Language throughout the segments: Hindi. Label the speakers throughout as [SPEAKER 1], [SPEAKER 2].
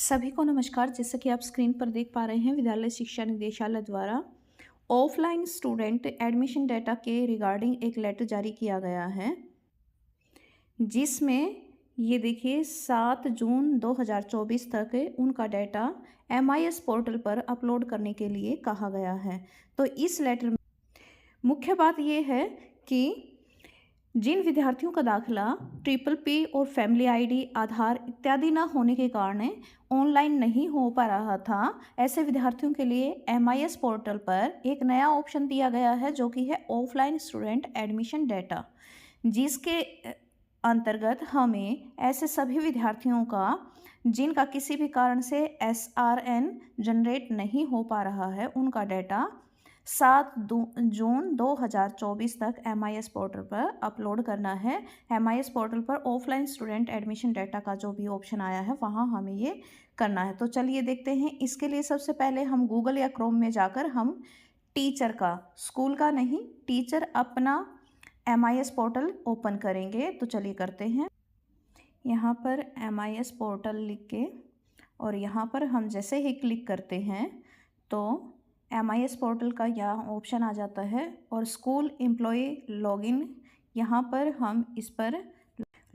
[SPEAKER 1] सभी को नमस्कार। जैसा कि आप स्क्रीन पर देख पा रहे हैं, विद्यालय शिक्षा निदेशालय द्वारा ऑफलाइन स्टूडेंट एडमिशन डाटा के रिगार्डिंग एक लेटर जारी किया गया है, जिसमें ये देखिए 7 जून 2024 तक उनका डाटा MIS पोर्टल पर अपलोड करने के लिए कहा गया है। तो इस लेटर में मुख्य बात ये है कि जिन विद्यार्थियों का दाखिला PPP और फैमिली ID, आधार इत्यादि न होने के कारण ऑनलाइन नहीं हो पा रहा था, ऐसे विद्यार्थियों के लिए MIS पोर्टल पर एक नया ऑप्शन दिया गया है, जो कि है ऑफलाइन स्टूडेंट एडमिशन डाटा, जिसके अंतर्गत हमें ऐसे सभी विद्यार्थियों का जिनका किसी भी कारण से SRN जनरेट नहीं हो पा रहा है, उनका डाटा 7 जून 2024 तक MIS पोर्टल पर अपलोड करना है। MIS पोर्टल पर ऑफलाइन स्टूडेंट एडमिशन डाटा का जो भी ऑप्शन आया है, वहाँ हमें ये करना है। तो चलिए देखते हैं। इसके लिए सबसे पहले हम गूगल या क्रोम में जाकर हम टीचर का, स्कूल का नहीं, टीचर अपना MIS पोर्टल ओपन करेंगे। तो चलिए करते हैं। यहाँ पर MIS पोर्टल लिख के और यहाँ पर हम जैसे ही क्लिक करते हैं तो MIS पोर्टल का यहाँ ऑप्शन आ जाता है और स्कूल एम्प्लॉय लॉगिन, यहाँ पर हम इस पर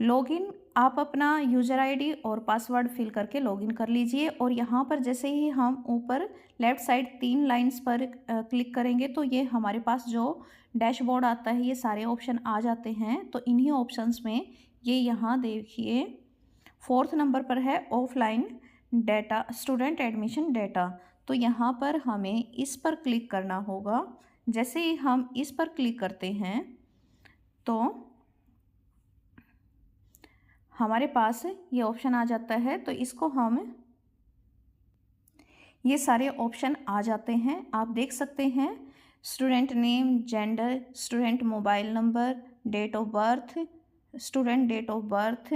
[SPEAKER 1] लॉगिन, आप अपना यूज़र ID और पासवर्ड फिल करके लॉगिन कर लीजिए। और यहाँ पर जैसे ही हम ऊपर लेफ़्ट साइड 3 लाइंस पर क्लिक करेंगे तो ये हमारे पास जो डैशबोर्ड आता है, ये सारे ऑप्शन आ जाते हैं। तो इन्हीं ऑप्शंस में ये यहाँ देखिए 4th नंबर पर है offline data student admission data. तो यहाँ पर हमें इस पर क्लिक करना होगा। जैसे ही हम इस पर क्लिक करते हैं तो हमारे पास ये ऑप्शन आ जाता है। तो इसको हम, ये सारे ऑप्शन आ जाते हैं, आप देख सकते हैं। Student name, gender, student mobile number, date of birth, student date of birth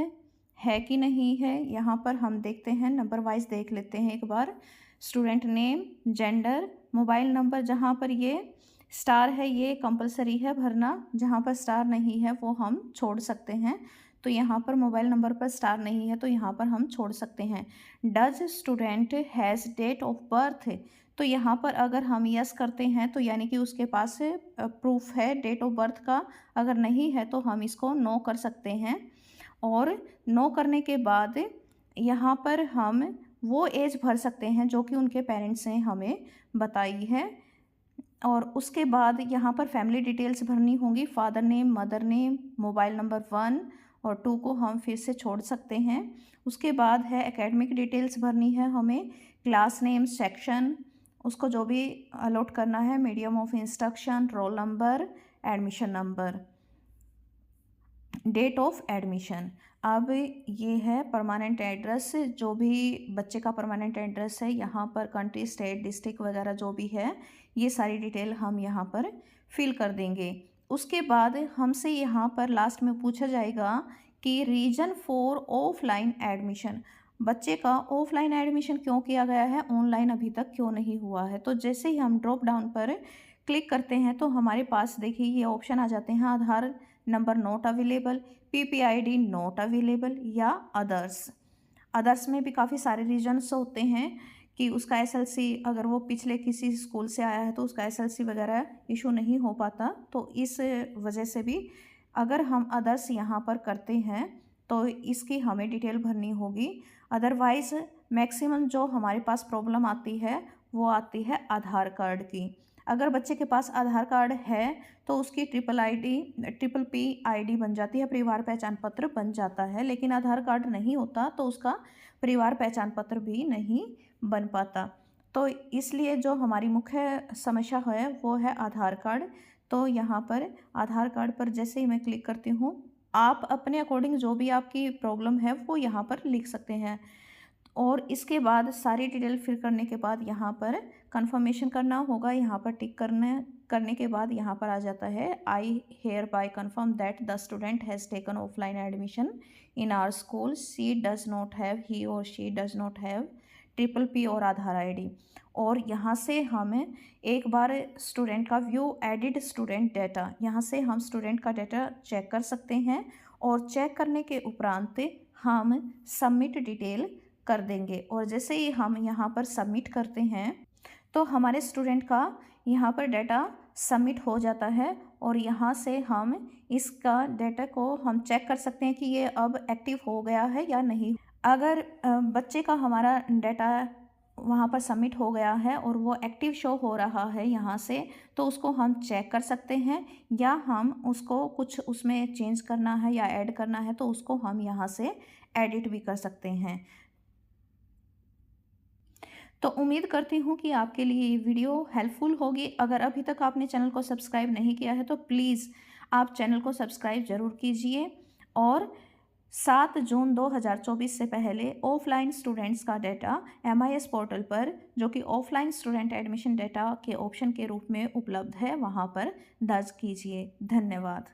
[SPEAKER 1] है कि नहीं है, यहाँ पर हम देखते हैं। नंबर वाइज देख लेते हैं एक बार। Student name, gender, mobile number, जहाँ पर ये स्टार है ये कंपलसरी है भरना, जहाँ पर स्टार नहीं है वो हम छोड़ सकते हैं। तो यहाँ पर मोबाइल नंबर पर स्टार नहीं है तो यहाँ पर हम छोड़ सकते हैं। Does student has date of birth, तो यहाँ पर अगर हम यस करते हैं तो यानी कि उसके पास प्रूफ है डेट ऑफ बर्थ का। अगर नहीं है तो हम इसको नो कर सकते हैं। और नो करने के बाद यहाँ पर हम वो एज भर सकते हैं जो कि उनके पेरेंट्स ने हमें बताई है। और उसके बाद यहाँ पर फैमिली डिटेल्स भरनी होंगी। Father name, mother name, mobile number 1 और 2 को हम फिर से छोड़ सकते हैं। उसके बाद है एकेडमिक डिटेल्स भरनी है हमें, क्लास नेम, सेक्शन, उसको जो भी अलॉट करना है, medium of instruction, roll number, admission number, date of admission. अब ये है परमानेंट एड्रेस, जो भी बच्चे का परमानेंट एड्रेस है, यहाँ पर कंट्री, स्टेट, डिस्ट्रिक्ट वगैरह जो भी है, ये सारी डिटेल हम यहाँ पर फिल कर देंगे। उसके बाद हमसे यहाँ पर लास्ट में पूछा जाएगा कि रीज़न फॉर ऑफलाइन एडमिशन, बच्चे का ऑफलाइन एडमिशन क्यों किया गया है, ऑनलाइन अभी तक क्यों नहीं हुआ है। तो जैसे ही हम ड्रॉप डाउन पर क्लिक करते हैं तो हमारे पास देखिए ये ऑप्शन आ जाते हैं। Aadhaar number not available, PPID not available या अदर्स। अदर्स में भी काफ़ी सारे रीजन्स होते हैं कि उसका SLC, अगर वो पिछले किसी स्कूल से आया है तो उसका SLC वगैरह इशू नहीं हो पाता। तो इस वजह से भी अगर हम अदर्स यहाँ पर करते हैं तो इसकी हमें डिटेल भरनी होगी। अदरवाइज़ मैक्सिमम जो हमारे पास प्रॉब्लम आती है वो आती है आधार कार्ड की। अगर बच्चे के पास आधार कार्ड है तो उसकी PPP बन जाती है, परिवार पहचान पत्र बन जाता है। लेकिन आधार कार्ड नहीं होता तो उसका परिवार पहचान पत्र भी नहीं बन पाता। तो इसलिए जो हमारी मुख्य समस्या है वो है आधार कार्ड। तो यहाँ पर आधार कार्ड पर जैसे ही मैं क्लिक करती हूँ, आप अपने अकॉर्डिंग जो भी आपकी प्रॉब्लम है वो यहाँ पर लिख सकते हैं। और इसके बाद सारी डिटेल फिल करने के बाद यहाँ पर कंफर्मेशन करना होगा। यहाँ पर टिक करने के बाद यहाँ पर आ जाता है, I hereby confirm that the student has taken offline admission in our school, she does not have, he और she does not have PPP और आधार ID। और यहाँ से हम एक बार स्टूडेंट का व्यू एडिट स्टूडेंट डाटा, यहाँ से हम स्टूडेंट का डाटा चेक कर सकते हैं। और चेक करने के उपरांत हम सबमिट डिटेल कर देंगे। और जैसे ही हम यहाँ पर सबमिट करते हैं तो हमारे स्टूडेंट का यहाँ पर डाटा सबमिट हो जाता है और यहाँ से हम इसका डाटा को हम चेक कर सकते हैं कि ये अब एक्टिव हो गया है या नहीं। अगर बच्चे का हमारा डाटा वहाँ पर सबमिट हो गया है और वो एक्टिव शो हो रहा है यहाँ से, तो उसको हम चेक कर सकते हैं, या हम उसको कुछ उसमें चेंज करना है या ऐड करना है तो उसको हम यहाँ से एडिट भी कर सकते हैं। तो उम्मीद करती हूँ कि आपके लिए ये वीडियो हेल्पफुल होगी। अगर अभी तक आपने चैनल को सब्सक्राइब नहीं किया है तो प्लीज़ आप चैनल को सब्सक्राइब ज़रूर कीजिए। और 7 जून 2024 से पहले ऑफलाइन स्टूडेंट्स का डाटा MIS पोर्टल पर, जो कि ऑफलाइन स्टूडेंट एडमिशन डाटा के ऑप्शन के रूप में उपलब्ध है, वहाँ पर दर्ज कीजिए। धन्यवाद।